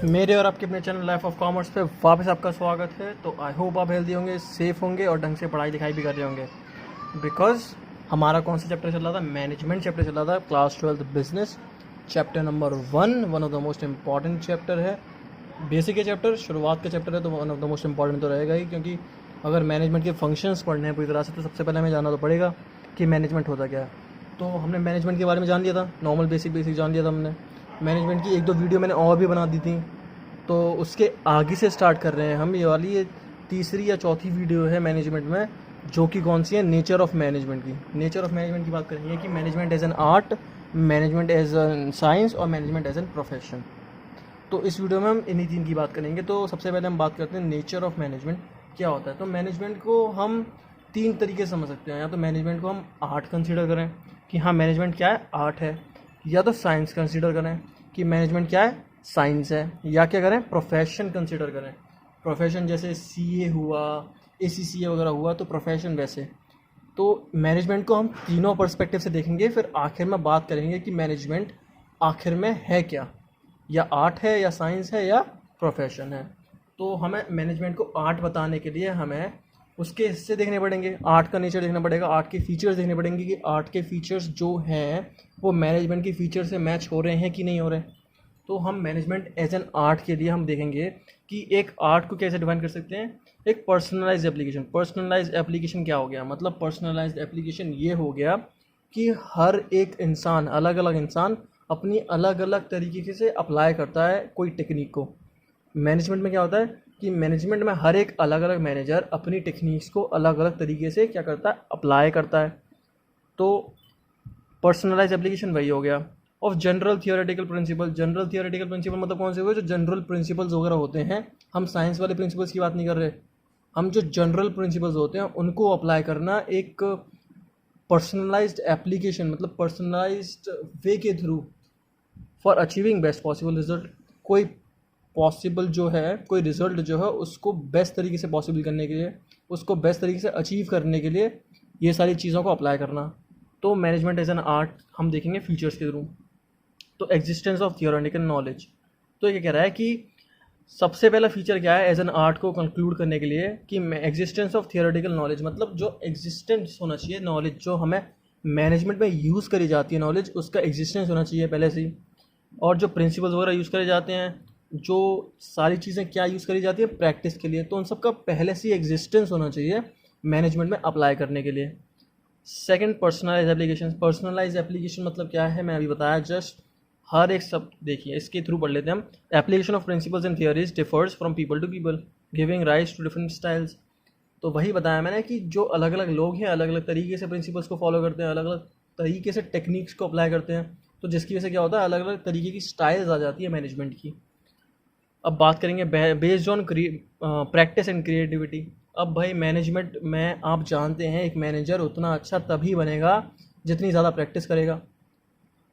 मेरे और आपके अपने चैनल लाइफ ऑफ कॉमर्स पे वापस आपका स्वागत है। तो आई होप आप हेल्दी होंगे, सेफ होंगे और ढंग से पढ़ाई लिखाई भी कर रहे होंगे। बिकॉज हमारा कौन सा चैप्टर चल रहा था? मैनेजमेंट चैप्टर चल रहा था, class 12 business chapter number 1। One of the most important chapter है। बेसिक है चैप्टर, शुरुआत का चैप्टर है, तो one of the most important तो रहेगा ही, क्योंकि अगर मैनेजमेंट के फंक्शंस पढ़ने हैं पूरी तरह से तो सबसे पहले हमें जानना तो पड़ेगा कि मैनेजमेंट होता क्या है। तो हमने मैनेजमेंट के बारे में जान लिया था, नॉर्मल बेसिक जान लिया था हमने। मैनेजमेंट की एक दो वीडियो मैंने और भी बना दी थी, तो उसके आगे से स्टार्ट कर रहे हैं हम। ये वाली ये तीसरी या चौथी वीडियो है मैनेजमेंट में, जो कि कौन सी है? नेचर ऑफ मैनेजमेंट की। नेचर ऑफ मैनेजमेंट की बात करेंगे कि management as an art, management as an science और मैनेजमेंट एज एन प्रोफेशन। तो इस वीडियो में हम इन्हीं तीन की बात करेंगे। तो सबसे पहले हम बात करते हैं नेचर ऑफ मैनेजमेंट क्या होता है। तो मैनेजमेंट को हम तीन तरीके से समझ सकते हैं। या तो मैनेजमेंट को हम आर्ट कंसीडर करें कि हाँ मैनेजमेंट क्या है, आर्ट है, या तो साइंस कंसीडर करें कि मैनेजमेंट क्या है, साइंस है, या क्या करें, प्रोफेशन कंसीडर करें। प्रोफेशन जैसे सीए हुआ, एसीसीए वगैरह हुआ, तो प्रोफेशन वैसे। तो मैनेजमेंट को हम तीनों पर्सपेक्टिव से देखेंगे, फिर आखिर में बात करेंगे कि मैनेजमेंट आखिर में है क्या, या आर्ट है, या साइंस है, या प्रोफेशन है। तो हमें मैनेजमेंट को आर्ट बताने के लिए हमें उसके हिस्से देखने पड़ेंगे, आर्ट का नेचर देखना पड़ेगा, आर्ट के फीचर्स देखने पड़ेंगे कि आर्ट के फीचर्स जो हैं वो मैनेजमेंट के फीचर से मैच हो रहे हैं कि नहीं हो रहे। तो हम मैनेजमेंट एज एन आर्ट के लिए हम देखेंगे कि एक आर्ट को कैसे डिफाइन कर सकते हैं। एक पर्सनलाइज्ड एप्लीकेशन। पर्सनलाइज्ड एप्लीकेशन क्या हो गया? मतलब पर्सनलाइज्ड एप्लीकेशन ये हो गया कि हर एक इंसान, अलग अलग इंसान अपनी अलग अलग तरीके से अप्लाई करता है कोई टेक्निक को। मैनेजमेंट में क्या होता है कि मैनेजमेंट में हर एक अलग अलग मैनेजर अपनी टेक्निक्स को अलग अलग तरीके से क्या करता है, अप्लाई करता है। तो पर्सनलाइज एप्लीकेशन वही हो गया। Of general theoretical principle. General theoretical principle मतलब कौन से हुए? जो जनरल प्रिंसिपल्स वगैरह होते हैं। हम साइंस वाले प्रिंसिपल्स की बात नहीं कर रहे, हम जो जनरल प्रिंसिपल्स होते हैं उनको अप्लाई करना एक पर्सनलाइज्ड एप्लीकेशन, मतलब पर्सनलाइज्ड वे के through for achieving best possible result. कोई पॉसिबल जो है, कोई रिजल्ट जो है उसको बेस्ट तरीके से पॉसिबल करने के लिए, उसको बेस्ट तरीके से अचीव करने के लिए ये सारी चीज़ों को अप्लाई करना। तो मैनेजमेंट एज एन आर्ट हम देखेंगे फीचर्स के थ्रू। तो एग्जिस्टेंस ऑफ थियोरेटिकल नॉलेज। तो ये कह रहा है कि सबसे पहला फीचर क्या है एज एन आर्ट को कंक्लूड करने के लिए कि एग्जिस्टेंस ऑफ थियोरेटिकल नॉलेज, मतलब जो एग्जिस्टेंस होना चाहिए नॉलेज, जो हमें मैनेजमेंट में यूज़ करी जाती है नॉलेज, उसका एग्जिस्टेंस होना चाहिए पहले से ही। और जो प्रिंसिपल्स वगैरह यूज़ करे जाते हैं, जो सारी चीज़ें क्या यूज़ करी जाती है प्रैक्टिस के लिए, तो उन सब का पहले से ही एग्जिस्टेंस होना चाहिए मैनेजमेंट में अप्लाई करने के लिए। Second, personalise application. Personalise application मतलब क्या है मैं अभी बताया जस्ट। हर एक सब देखिए इसके थ्रू पढ़ लेते हैं हम। Application of principles and theories differs from people to people, giving rise to different styles. तो वही बताया मैंने कि जो अलग अलग लोग हैं अलग अलग तरीके से प्रिंसिपल्स को फॉलो करते हैं, अलग अलग तरीके से टेक्निक्स को अप्लाई करते हैं, तो जिसकी वजह से क्या होता है, अलग अलग तरीके की स्टाइल्स आ जाती है मैनेजमेंट की। अब बात करेंगे based on practice and creativity. अब भाई मैनेजमेंट में आप जानते हैं एक मैनेजर उतना अच्छा तभी बनेगा जितनी ज़्यादा प्रैक्टिस करेगा।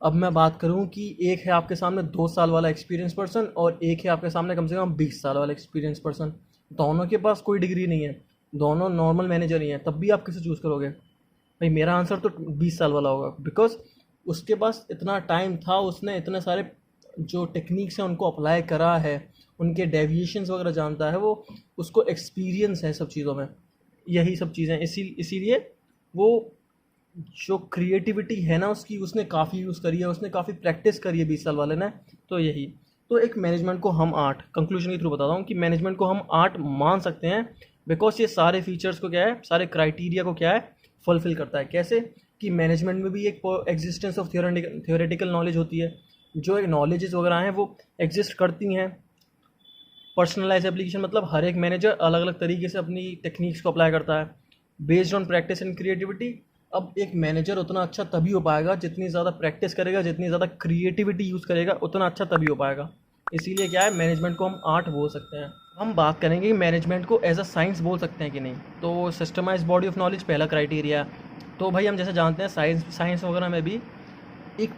अब मैं बात करूं कि एक है आपके सामने 2 साल वाला एक्सपीरियंस पर्सन और एक है आपके सामने कम से कम 20 साल वाला एक्सपीरियंस पर्सन। दोनों के पास कोई डिग्री नहीं है, दोनों नॉर्मल मैनेजर ही हैं, तब भी आप किसे चूज़ करोगे? भाई मेरा आंसर तो 20 साल वाला होगा, बिकॉज उसके पास इतना टाइम था, उसने इतने सारे जो टेक्निक्स हैं उनको अप्लाई करा है, उनके डेविएशंस वगैरह जानता है, वो उसको एक्सपीरियंस है सब चीज़ों में, यही सब चीज़ें। इसीलिए वो जो क्रिएटिविटी है ना उसकी, उसने काफ़ी यूज़ करी है, उसने काफ़ी प्रैक्टिस करी है 20 साल वाले ने। तो यही तो एक मैनेजमेंट को हम आर्ट, कंक्लूजन के थ्रू बताता हूँ कि मैनेजमेंट को हम आर्ट मान सकते हैं, बिकॉज ये सारे फीचर्स को क्या है, सारे क्राइटेरिया को क्या है, फुलफिल करता है। कैसे कि मैनेजमेंट में भी एक एग्जिस्टेंस ऑफ थियोरेटिकल नॉलेज होती है, जो एक नॉलेजेस वगैरह हैं वो एग्जिस्ट करती हैं। पर्सनलाइज एप्लीकेशन मतलब हर एक मैनेजर अलग अलग तरीके से अपनी टेक्निक्स को अप्लाई करता है based on practice and creativity. अब एक मैनेजर उतना अच्छा तभी हो पाएगा जितनी ज़्यादा प्रैक्टिस करेगा, जितनी ज़्यादा क्रिएटिविटी यूज़ करेगा उतना अच्छा तभी हो पाएगा। इसीलिए क्या है, मैनेजमेंट को हम आर्ट बोल सकते हैं। हम बात करेंगे कि मैनेजमेंट को एज अ साइंस बोल सकते हैं कि नहीं। तो सिस्टमाइज बॉडी ऑफ नॉलेज पहला क्राइटेरिया। तो भाई हम जैसे जानते हैं साइंस वगैरह में भी एक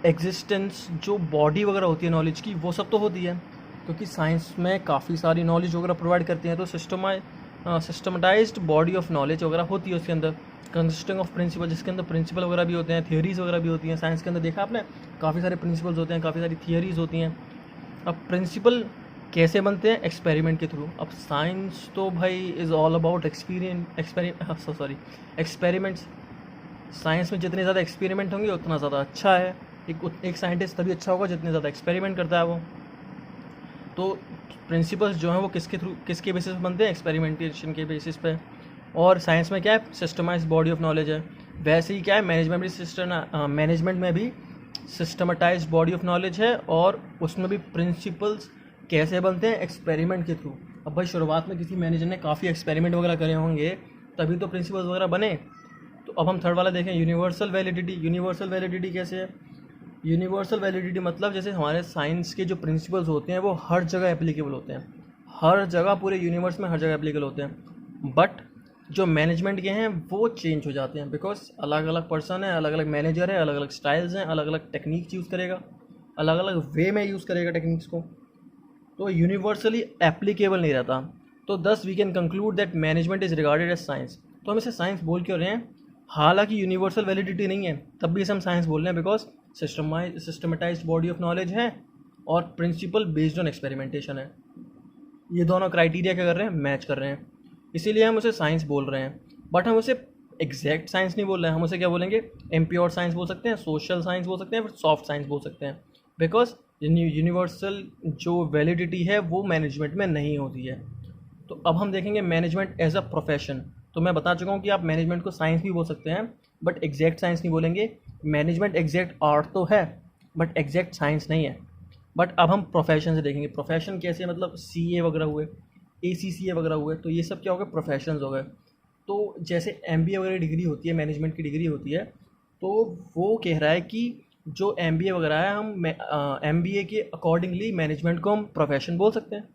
एग्जिस्टेंस, जो बॉडी वगैरह होती है नॉलेज की, वो सब तो होती है, क्योंकि साइंस में काफ़ी सारी नॉलेज वगैरह प्रोवाइड करती हैं। तो सिस्टमाटाइज्ड बॉडी ऑफ नॉलेज वगैरह होती है उसके अंदर, कंसिस्टिंग ऑफ प्रिंसिपल, जिसके अंदर प्रिंसिपल वगैरह भी होते हैं, थियरीज़ वगैरह भी होती हैं। साइंस के अंदर देखा आपने, काफ़ी सारे प्रिंसिपल्स होते हैं, काफ़ी सारी थियरीज़ होती हैं। अब प्रिंसिपल कैसे बनते हैं? एक्सपेरिमेंट के थ्रू। अब साइंस तो भाई is all about experiments. Science में जितने ज़्यादा एक्सपेरिमेंट होंगे उतना ज़्यादा अच्छा है। एक साइंटिस्ट तभी अच्छा होगा जितने ज़्यादा एक्सपेरिमेंट करता है वो। तो प्रिंसिपल्स जो हैं वो किसके बेसिस पे बनते हैं? एक्सपेरिमेंटेशन के बेसिस पे। और साइंस में क्या है? सिस्टमाइज्ड बॉडी ऑफ नॉलेज है। वैसे ही क्या है, मैनेजमेंट में भी सिस्टमेटाइज्ड बॉडी ऑफ नॉलेज है, और उसमें भी प्रिंसिपल्स कैसे बनते हैं? एक्सपेरिमेंट के थ्रू। अब भाई शुरुआत में किसी मैनेजर ने काफ़ी एक्सपेरिमेंट वगैरह करे होंगे, तभी तो प्रिंसिपल्स वगैरह बने। तो अब हम थर्ड वाला देखें, यूनिवर्सल वैलिडिटी। यूनिवर्सल वैलिडिटी कैसे है? यूनिवर्सल वैलिडिटी मतलब जैसे हमारे साइंस के जो प्रिंसिपल्स होते हैं वो हर जगह एप्लीकेबल होते हैं, हर जगह, पूरे यूनिवर्स में हर जगह एप्लीकेबल होते हैं। बट जो मैनेजमेंट के हैं वो चेंज हो जाते हैं, बिकॉज अलग अलग पर्सन है, अलग अलग मैनेजर है, अलग अलग स्टाइल्स हैं, अलग अलग टेक्निक्स यूज़ करेगा, अलग अलग वे में यूज़ करेगा टेक्निक्स को, तो यूनिवर्सली एप्लीकेबल नहीं रहता। तो thus we can conclude that management is regarded as science. तो हम इसे साइंस बोल क्यों रहे हैं? हालांकि यूनिवर्सल वैलिडिटी नहीं है, तब भी इसे हम साइंस बोल रहे हैं, because systematised body of knowledge है और प्रिंसिपल बेस्ड ऑन एक्सपेरिमेंटेशन है। ये दोनों क्राइटेरिया क्या कर रहे हैं? मैच कर रहे हैं, इसीलिए हम उसे साइंस बोल रहे हैं। बट हम उसे एग्जैक्ट साइंस नहीं बोल रहे हैं, हम उसे क्या बोलेंगे? इम्प्योर साइंस बोल सकते हैं, सोशल साइंस बोल सकते हैं, फिर सॉफ्ट साइंस बोल सकते हैं। बिकॉज यूनिवर्सल जो वैलिडिटी है वो मैनेजमेंट में नहीं होती है। तो अब हम देखेंगे मैनेजमेंट एज अ प्रोफेशन। तो मैं बता चुका हूँ कि आप मैनेजमेंट को साइंस भी बोल सकते हैं, बट एग्जैक्ट साइंस नहीं बोलेंगे। मैनेजमेंट एग्जैक्ट आर्ट तो है, बट एग्जैक्ट साइंस नहीं है। बट अब हम प्रोफेशन से देखेंगे। प्रोफेशन कैसे? मतलब CA वगैरह हुए, ACCA वगैरह हुए, तो ये सब क्या हो गए? प्रोफेशंस हो गए। तो जैसे MBA वगैरह डिग्री होती है, मैनेजमेंट की डिग्री होती है, तो वो कह रहा है कि जो MBA वगैरह है, हम MBA के अकॉर्डिंगली मैनेजमेंट को हम प्रोफेशन बोल सकते हैं।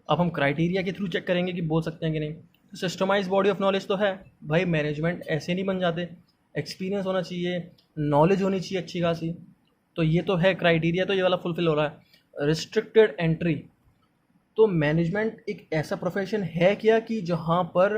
अब हम क्राइटेरिया के थ्रू चेक करेंगे कि बोल सकते हैं कि नहीं। तो सिस्टमाइज बॉडी ऑफ नॉलेज तो है भाई, मैनेजमेंट ऐसे नहीं बन जाते, एक्सपीरियंस होना चाहिए, नॉलेज होनी चाहिए अच्छी खासी। तो ये तो है क्राइटेरिया, तो ये वाला फुलफिल हो रहा है। Restricted entry. तो मैनेजमेंट एक ऐसा प्रोफेशन है क्या कि जहाँ पर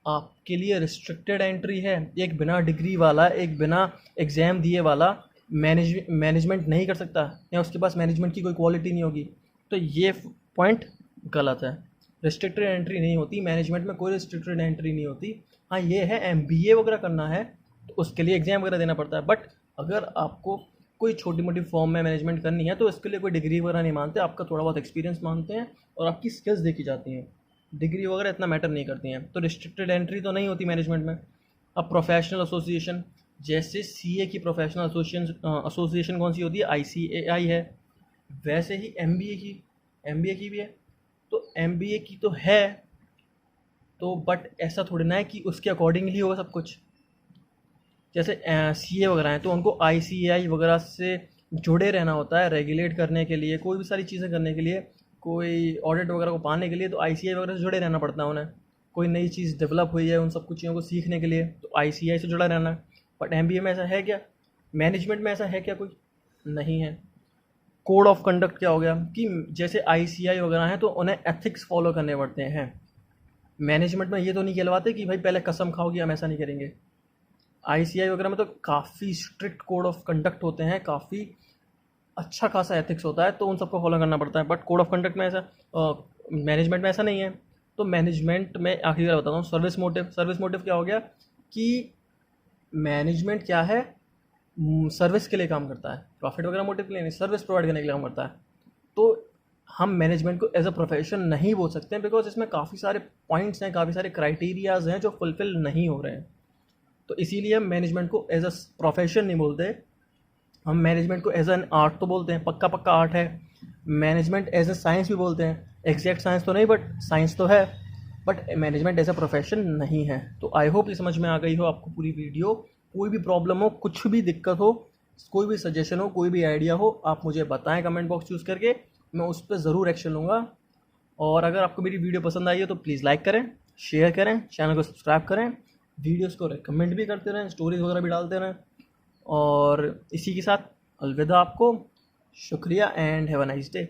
आपके लिए रिस्ट्रिक्टेड एंट्री है? एक बिना डिग्री वाला, एक बिना एग्ज़ाम दिए वाला मैनेजमेंट नहीं कर सकता, या उसके पास मैनेजमेंट की कोई क्वालिटी नहीं होगी? तो ये पॉइंट गलत है। रिस्ट्रिक्टेड एंट्री नहीं होती मैनेजमेंट में, कोई रिस्ट्रिक्टेड एंट्री नहीं होती। हाँ ये है, MBA वगैरह करना है तो उसके लिए एग्ज़ाम वगैरह देना पड़ता है, बट अगर आपको कोई छोटी मोटी फॉर्म में मैनेजमेंट करनी है तो इसके लिए कोई डिग्री वगैरह नहीं मानते, आपका थोड़ा बहुत एक्सपीरियंस मानते हैं और आपकी स्किल्स देखी जाती हैं, डिग्री वगैरह इतना मैटर नहीं करती हैं। तो रिस्ट्रिक्टेड एंट्री तो नहीं होती मैनेजमेंट में। अब प्रोफेशनल एसोसिएशन, जैसे CA की प्रोफेशनल एसोसिएशन कौन सी होती है? ICAI है। वैसे ही MBA की भी है। तो MBA की तो है, तो बट ऐसा थोड़ी ना है कि उसके अकॉर्डिंगली होगा सब कुछ। जैसे CA वगैरह हैं तो उनको ICAI वगैरह से जुड़े रहना होता है, रेगुलेट करने के लिए, कोई भी सारी चीज़ें करने के लिए, कोई ऑडिट वगैरह को पाने के लिए, तो ICAI वगैरह से जुड़े रहना पड़ता है उन्हें। कोई नई चीज़ डेवलप हुई है, उन सब कुछ चीज़ों को सीखने के लिए, तो ICAI से जुड़ा रहना है। बट MBA में ऐसा है क्या? मैनेजमेंट में ऐसा है क्या? कोई नहीं है। कोड ऑफ कंडक्ट क्या हो गया कि जैसे ICAI वगैरह हैं तो उन्हें एथिक्स फॉलो करने पड़ते हैं। मैनेजमेंट में ये तो नहीं कहलवाते कि भाई पहले कसम खाओ कि हम ऐसा नहीं करेंगे। ICAI वगैरह में तो काफ़ी स्ट्रिक्ट कोड ऑफ कंडक्ट होते हैं, काफ़ी अच्छा खासा एथिक्स होता है, तो उन सबको फॉलो करना पड़ता है। बट कोड ऑफ कंडक्ट में ऐसा, मैनेजमेंट में ऐसा नहीं है। तो मैनेजमेंट में आखिरी बार बताता हूँ, सर्विस मोटिव क्या हो गया कि मैनेजमेंट क्या है? सर्विस के लिए काम करता है, प्रॉफिट वगैरह मोटिव के लिए नहीं, सर्विस प्रोवाइड करने के लिए काम करता है। तो हम मैनेजमेंट को एज अ प्रोफेशन नहीं बोल सकते हैं, बिकॉज इसमें काफ़ी सारे पॉइंट्स हैं, काफ़ी सारे क्राइटेरियाज हैं जो फुलफिल नहीं हो रहे हैं। तो इसीलिए हम मैनेजमेंट को एज अ प्रोफेशन नहीं बोलते, हम मैनेजमेंट को एज एन आर्ट तो बोलते हैं, पक्का आर्ट है। मैनेजमेंट एज ए साइंस भी बोलते हैं, एग्जैक्ट साइंस तो नहीं बट साइंस तो है, but management as a profession नहीं है। तो आई होप ये समझ में आ गई हो आपको पूरी वीडियो। कोई भी प्रॉब्लम हो, कुछ भी दिक्कत हो, कोई भी सजेशन हो, कोई भी आइडिया हो, आप मुझे बताएं कमेंट बॉक्स यूज़ करके, मैं उस पर ज़रूर एक्शन लूँगा। और अगर आपको मेरी वीडियो पसंद आई हो तो प्लीज़ लाइक करें, शेयर करें, चैनल को सब्सक्राइब करें, वीडियोस को रिकमेंड भी करते रहें, स्टोरीज वगैरह भी डालते रहें। और इसी के साथ अलविदा आपको, शुक्रिया and have a nice day.